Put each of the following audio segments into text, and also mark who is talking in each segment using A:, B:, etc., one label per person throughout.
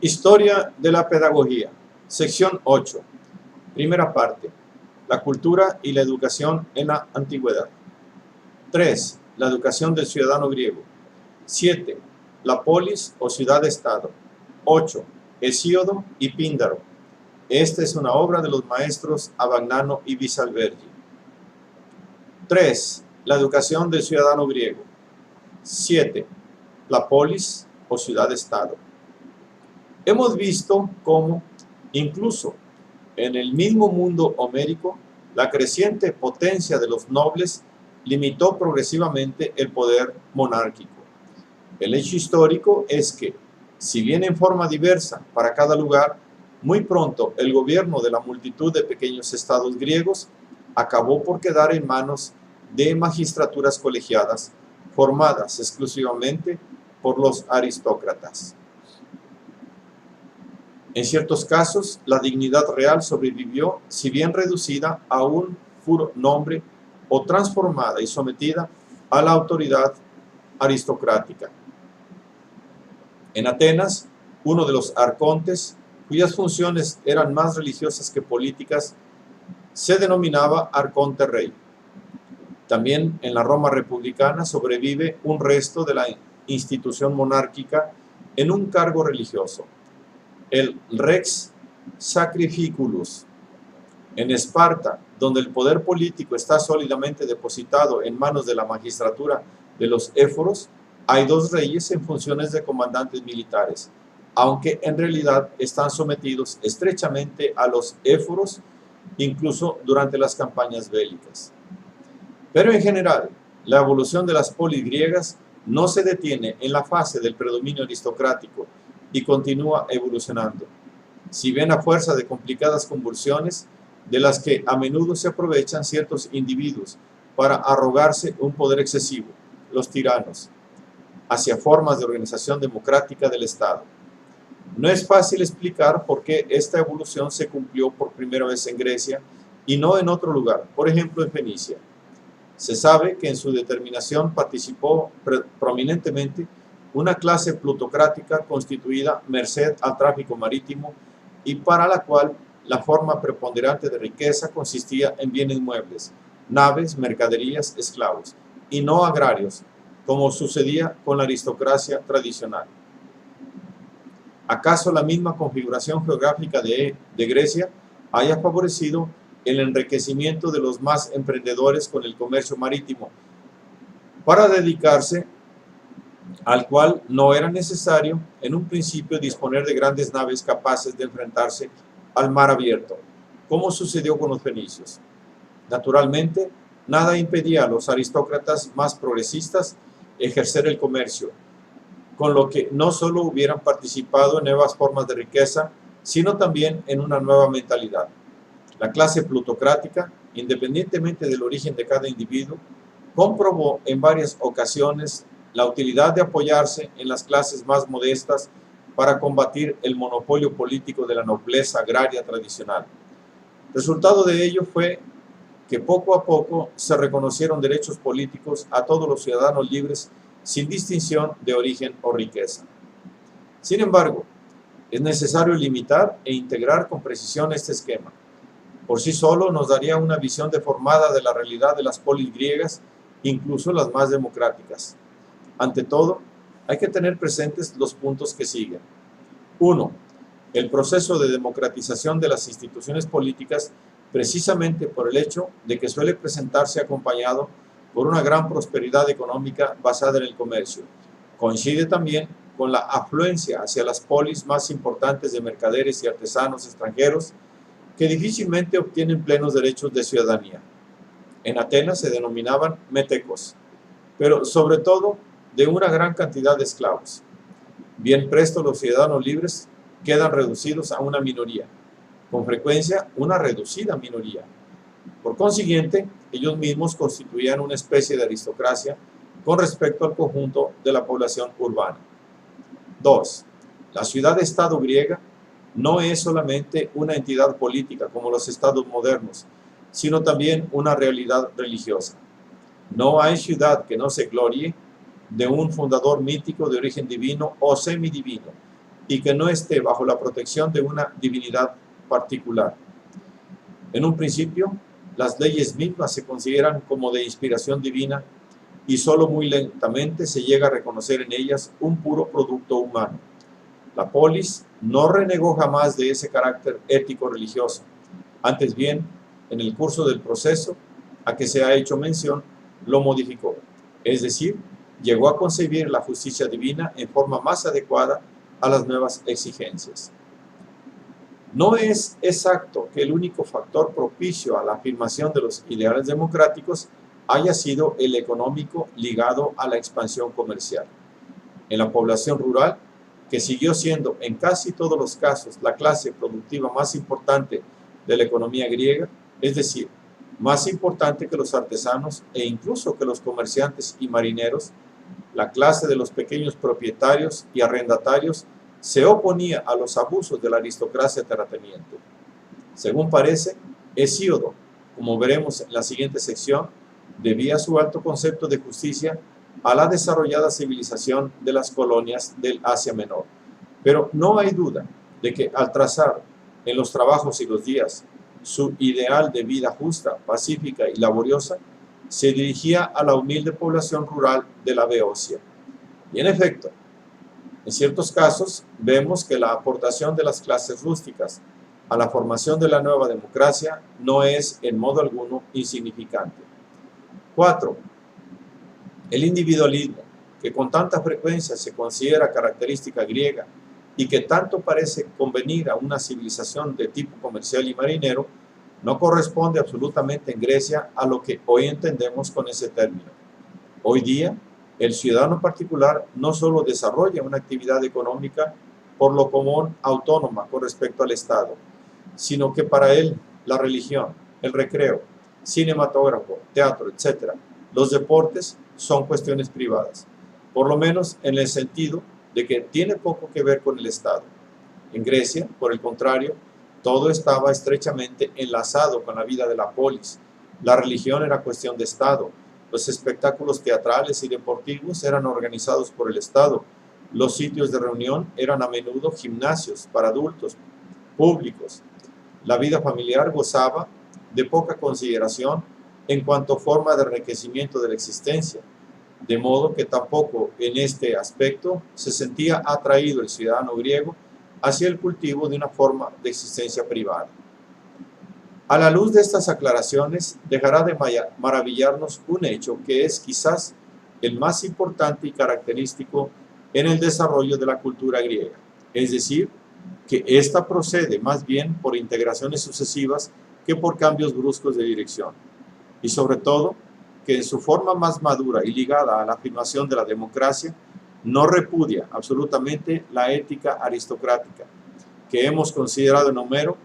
A: Historia de la pedagogía, sección 8, primera parte, la cultura y la educación en la antigüedad. 3. La educación del ciudadano griego. 7. La polis o ciudad-estado. 8. Hesíodo y Píndaro. Esta es una obra de los maestros Abagnano y Visalvergi. 3. La educación del ciudadano griego. 7. La polis o ciudad-estado. Hemos visto cómo, incluso en el mismo mundo homérico, la creciente potencia de los nobles limitó progresivamente el poder monárquico. El hecho histórico es que, si bien en forma diversa para cada lugar, muy pronto el gobierno de la multitud de pequeños estados griegos acabó por quedar en manos de magistraturas colegiadas formadas exclusivamente por los aristócratas. En ciertos casos, la dignidad real sobrevivió, si bien reducida a un puro nombre o transformada y sometida a la autoridad aristocrática. En Atenas, uno de los arcontes, cuyas funciones eran más religiosas que políticas, se denominaba arconte rey. También en la Roma republicana sobrevive un resto de la institución monárquica en un cargo religioso, el rex sacrificulus. En Esparta, donde el poder político está sólidamente depositado en manos de la magistratura de los éforos, hay dos reyes en funciones de comandantes militares, aunque en realidad están sometidos estrechamente a los éforos, incluso durante las campañas bélicas. Pero en general, la evolución de las polis griegas no se detiene en la fase del predominio aristocrático y continúa evolucionando, si bien a fuerza de complicadas convulsiones, de las que a menudo se aprovechan ciertos individuos para arrogarse un poder excesivo, los tiranos, hacia formas de organización democrática del Estado. No es fácil explicar por qué esta evolución se cumplió por primera vez en Grecia y no en otro lugar, por ejemplo en Fenicia. Se sabe que en su determinación participó prominentemente una clase plutocrática constituida merced al tráfico marítimo y para la cual la forma preponderante de riqueza consistía en bienes muebles, naves, mercaderías, esclavos, y no agrarios, como sucedía con la aristocracia tradicional. ¿Acaso la misma configuración geográfica de Grecia haya favorecido el enriquecimiento de los más emprendedores con el comercio marítimo, para dedicarse al cual no era necesario en un principio disponer de grandes naves capaces de enfrentarse al mar abierto, como sucedió con los fenicios? Naturalmente, nada impedía a los aristócratas más progresistas ejercer el comercio, con lo que no solo hubieran participado en nuevas formas de riqueza, sino también en una nueva mentalidad. La clase plutocrática, independientemente del origen de cada individuo, comprobó en varias ocasiones la utilidad de apoyarse en las clases más modestas para combatir el monopolio político de la nobleza agraria tradicional. Resultado de ello fue que poco a poco se reconocieron derechos políticos a todos los ciudadanos libres sin distinción de origen o riqueza. Sin embargo, es necesario limitar e integrar con precisión este esquema. Por sí solo nos daría una visión deformada de la realidad de las polis griegas, incluso las más democráticas. Ante todo, hay que tener presentes los puntos que siguen. 1. El proceso de democratización de las instituciones políticas, precisamente por el hecho de que suele presentarse acompañado por una gran prosperidad económica basada en el comercio, coincide también con la afluencia hacia las polis más importantes de mercaderes y artesanos extranjeros que difícilmente obtienen plenos derechos de ciudadanía. En Atenas se denominaban metecos, pero sobre todo de una gran cantidad de esclavos. Bien presto los ciudadanos libres quedan reducidos a una minoría, con frecuencia una reducida minoría. Por consiguiente, ellos mismos constituían una especie de aristocracia con respecto al conjunto de la población urbana. 2. La ciudad-estado griega no es solamente una entidad política como los estados modernos, sino también una realidad religiosa. No hay ciudad que no se gloríe de un fundador mítico de origen divino o semidivino, y que no esté bajo la protección de una divinidad particular. En un principio, las leyes mismas se consideran como de inspiración divina y solo muy lentamente se llega a reconocer en ellas un puro producto humano. La polis no renegó jamás de ese carácter ético-religioso. Antes bien, en el curso del proceso a que se ha hecho mención, lo modificó. Es decir, llegó a concebir la justicia divina en forma más adecuada a las nuevas exigencias. No es exacto que el único factor propicio a la afirmación de los ideales democráticos haya sido el económico ligado a la expansión comercial. En la población rural, que siguió siendo en casi todos los casos la clase productiva más importante de la economía griega, es decir, más importante que los artesanos e incluso que los comerciantes y marineros, la clase de los pequeños propietarios y arrendatarios se oponía a los abusos de la aristocracia terrateniente. Según parece, Hesíodo, como veremos en la siguiente sección, debía su alto concepto de justicia a la desarrollada civilización de las colonias del Asia Menor. Pero no hay duda de que al trazar en los trabajos y los días su ideal de vida justa, pacífica y laboriosa, se dirigía a la humilde población rural de la Beocia. Y en efecto, en ciertos casos vemos que la aportación de las clases rústicas a la formación de la nueva democracia no es en modo alguno insignificante. 4. El individualismo, que con tanta frecuencia se considera característica griega y que tanto parece convenir a una civilización de tipo comercial y marinero, no corresponde absolutamente en Grecia a lo que hoy entendemos con ese término. Hoy día, el ciudadano particular no solo desarrolla una actividad económica por lo común autónoma con respecto al Estado, sino que para él la religión, el recreo, cinematógrafo, teatro, etc., los deportes son cuestiones privadas, por lo menos en el sentido de que tiene poco que ver con el Estado. En Grecia, por el contrario, todo estaba estrechamente enlazado con la vida de la polis. La religión era cuestión de Estado. Los espectáculos teatrales y deportivos eran organizados por el Estado. Los sitios de reunión eran a menudo gimnasios para adultos públicos. La vida familiar gozaba de poca consideración en cuanto a forma de enriquecimiento de la existencia, de modo que tampoco en este aspecto se sentía atraído el ciudadano griego hacia el cultivo de una forma de existencia privada. A la luz de estas aclaraciones, dejará de maravillarnos un hecho que es quizás el más importante y característico en el desarrollo de la cultura griega, es decir, que ésta procede más bien por integraciones sucesivas que por cambios bruscos de dirección, y sobre todo, que en su forma más madura y ligada a la afirmación de la democracia, no repudia absolutamente la ética aristocrática que hemos considerado en Homero,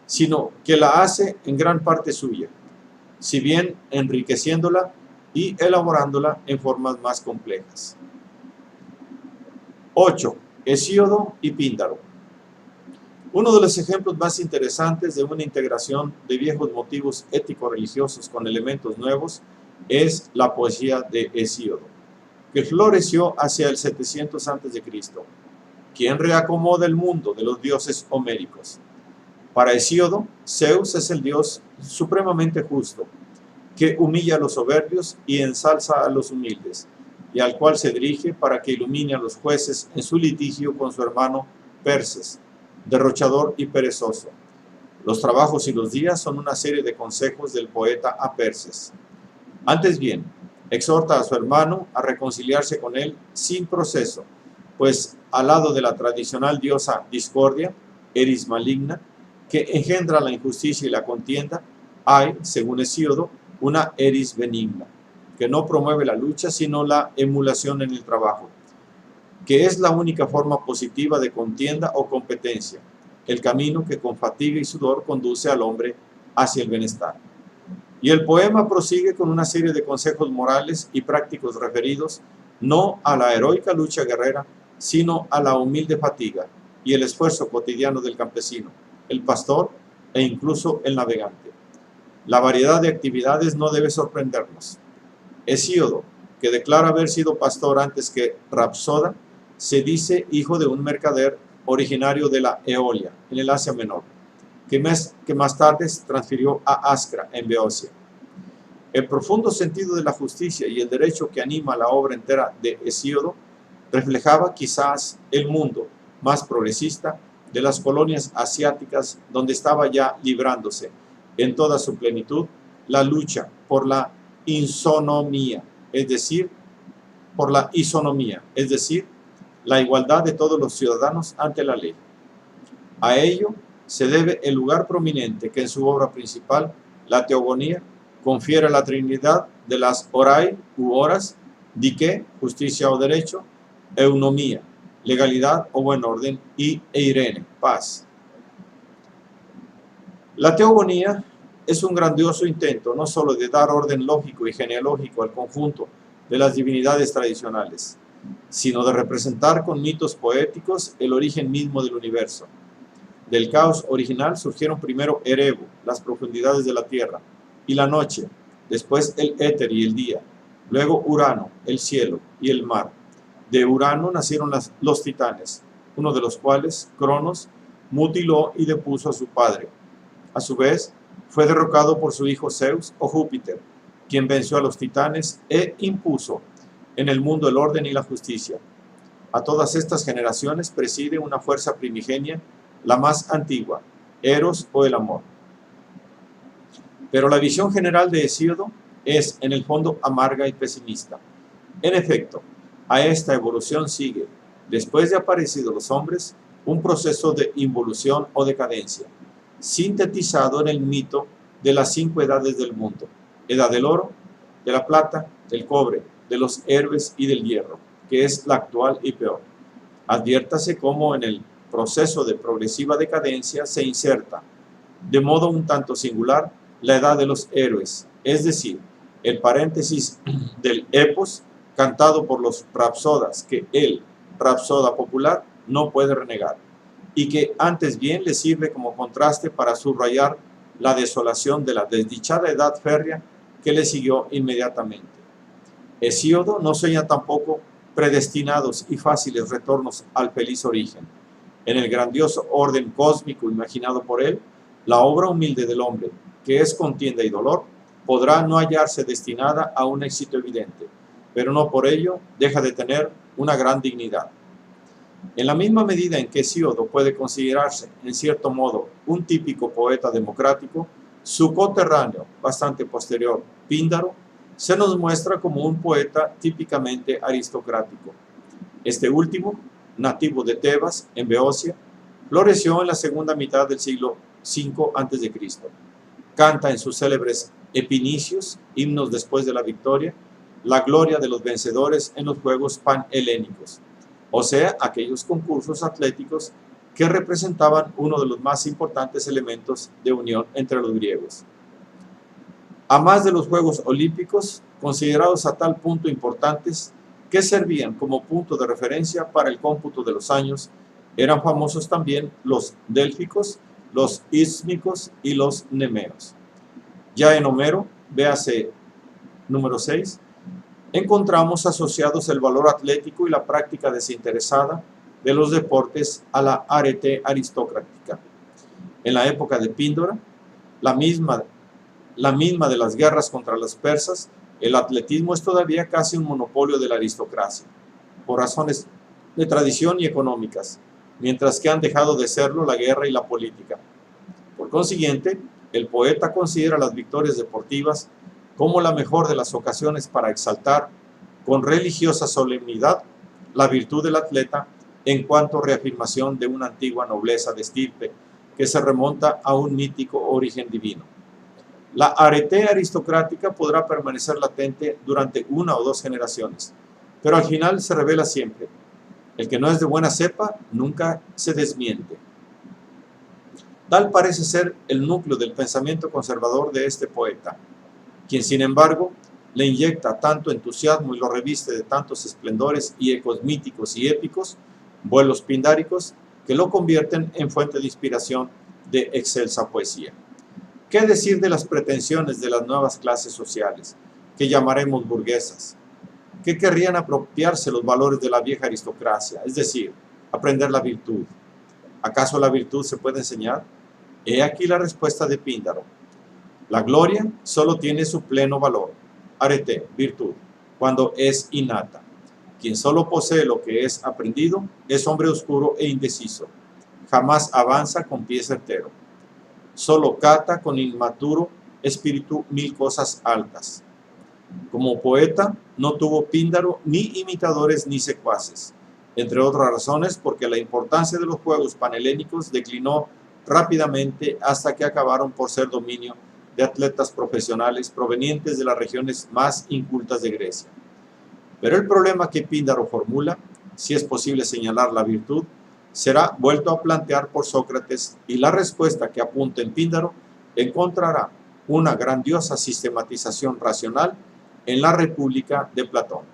A: sino que la hace en gran parte suya, si bien enriqueciéndola y elaborándola en formas más complejas. 8. Hesíodo y Píndaro. Uno de los ejemplos más interesantes de una integración de viejos motivos ético-religiosos con elementos nuevos es la poesía de Hesíodo, que floreció hacia el 700 a.C., quien reacomoda el mundo de los dioses homéricos. Para Hesíodo, Zeus es el dios supremamente justo, que humilla a los soberbios y ensalza a los humildes, y al cual se dirige para que ilumine a los jueces en su litigio con su hermano Perses, derrochador y perezoso. Los trabajos y los días son una serie de consejos del poeta a Perses. Antes bien, exhorta a su hermano a reconciliarse con él sin proceso, pues al lado de la tradicional diosa discordia, Eris maligna, que engendra la injusticia y la contienda, hay, según Hesíodo, una Eris benigna, que no promueve la lucha sino la emulación en el trabajo, que es la única forma positiva de contienda o competencia, el camino que con fatiga y sudor conduce al hombre hacia el bienestar. Y el poema prosigue con una serie de consejos morales y prácticos referidos no a la heroica lucha guerrera, sino a la humilde fatiga y el esfuerzo cotidiano del campesino, el pastor e incluso el navegante. La variedad de actividades no debe sorprendernos. Hesíodo, que declara haber sido pastor antes que Rapsoda, se dice hijo de un mercader originario de la Eolia, en el Asia Menor, que más tarde se transfirió a Ascra, en Beocia. El profundo sentido de la justicia y el derecho que anima la obra entera de Hesíodo reflejaba quizás el mundo más progresista de las colonias asiáticas, donde estaba ya librándose en toda su plenitud la lucha por la isonomía, es decir, la igualdad de todos los ciudadanos ante la ley. A ello se debe el lugar prominente que en su obra principal, la Teogonía, confiere a la Trinidad de las Horai u horas, dique, justicia o derecho, eunomía, legalidad o buen orden, y eirene, paz. La Teogonía es un grandioso intento no solo de dar orden lógico y genealógico al conjunto de las divinidades tradicionales, sino de representar con mitos poéticos el origen mismo del universo. Del caos original surgieron primero Erebo, las profundidades de la tierra, y la noche, después el éter y el día, luego Urano, el cielo y el mar. De Urano nacieron los titanes, uno de los cuales, Cronos, mutiló y depuso a su padre. A su vez, fue derrocado por su hijo Zeus o Júpiter, quien venció a los titanes e impuso en el mundo el orden y la justicia. A todas estas generaciones preside una fuerza primigenia, la más antigua, Eros o el amor. Pero la visión general de Hesíodo es, en el fondo, amarga y pesimista. En efecto, a esta evolución sigue, después de aparecidos los hombres, un proceso de involución o decadencia, sintetizado en el mito de las 5 edades del mundo: edad del oro, de la plata, del cobre, de los héroes y del hierro, que es la actual y peor. Adviértase cómo en el proceso de progresiva decadencia se inserta, de modo un tanto singular, la edad de los héroes, es decir, el paréntesis del epos cantado por los rapsodas que el rapsoda popular no puede renegar, y que antes bien le sirve como contraste para subrayar la desolación de la desdichada edad férrea que le siguió inmediatamente. Hesíodo no sueña tampoco predestinados y fáciles retornos al feliz origen. En el grandioso orden cósmico imaginado por él, la obra humilde del hombre, que es contienda y dolor, podrá no hallarse destinada a un éxito evidente, pero no por ello deja de tener una gran dignidad. En la misma medida en que Hesíodo puede considerarse, en cierto modo, un típico poeta democrático, su coterráneo, bastante posterior, Píndaro, se nos muestra como un poeta típicamente aristocrático. Este último, nativo de Tebas, en Beocia, floreció en la segunda mitad del siglo V a.C. Canta en sus célebres epinicios, himnos después de la victoria, la gloria de los vencedores en los Juegos Panhelénicos, o sea, aquellos concursos atléticos que representaban uno de los más importantes elementos de unión entre los griegos. A más de los Juegos Olímpicos, considerados a tal punto importantes que servían como punto de referencia para el cómputo de los años, eran famosos también los délficos, los ísmicos y los nemeos. Ya en Homero, véase número 6, encontramos asociados el valor atlético y la práctica desinteresada de los deportes a la arete aristocrática. En la época de Píndora, la misma de las guerras contra los persas, el atletismo es todavía casi un monopolio de la aristocracia, por razones de tradición y económicas, mientras que han dejado de serlo la guerra y la política. Por consiguiente, el poeta considera las victorias deportivas como la mejor de las ocasiones para exaltar con religiosa solemnidad la virtud del atleta en cuanto a reafirmación de una antigua nobleza de estirpe que se remonta a un mítico origen divino. La arete aristocrática podrá permanecer latente durante 1 o 2 generaciones, pero al final se revela siempre. El que no es de buena cepa nunca se desmiente. Tal parece ser el núcleo del pensamiento conservador de este poeta, quien sin embargo le inyecta tanto entusiasmo y lo reviste de tantos esplendores y ecos míticos y épicos, vuelos pindáricos, que lo convierten en fuente de inspiración de excelsa poesía. ¿Qué decir de las pretensiones de las nuevas clases sociales, que llamaremos burguesas? que querrían apropiarse los valores de la vieja aristocracia, es decir, aprender la virtud. ¿Acaso la virtud se puede enseñar? He aquí la respuesta de Píndaro. La gloria solo tiene su pleno valor, arete, virtud, cuando es innata. Quien solo posee lo que es aprendido es hombre oscuro e indeciso. Jamás avanza con pie certero. Solo cata con inmaturo espíritu mil cosas altas. Como poeta no tuvo Píndaro ni imitadores ni secuaces, entre otras razones porque la importancia de los juegos panhelénicos declinó rápidamente hasta que acabaron por ser dominio de atletas profesionales provenientes de las regiones más incultas de Grecia. Pero el problema que Píndaro formula, si es posible señalar la virtud, será vuelto a plantear por Sócrates y la respuesta que apunta en Píndaro encontrará una grandiosa sistematización racional en la República de Platón.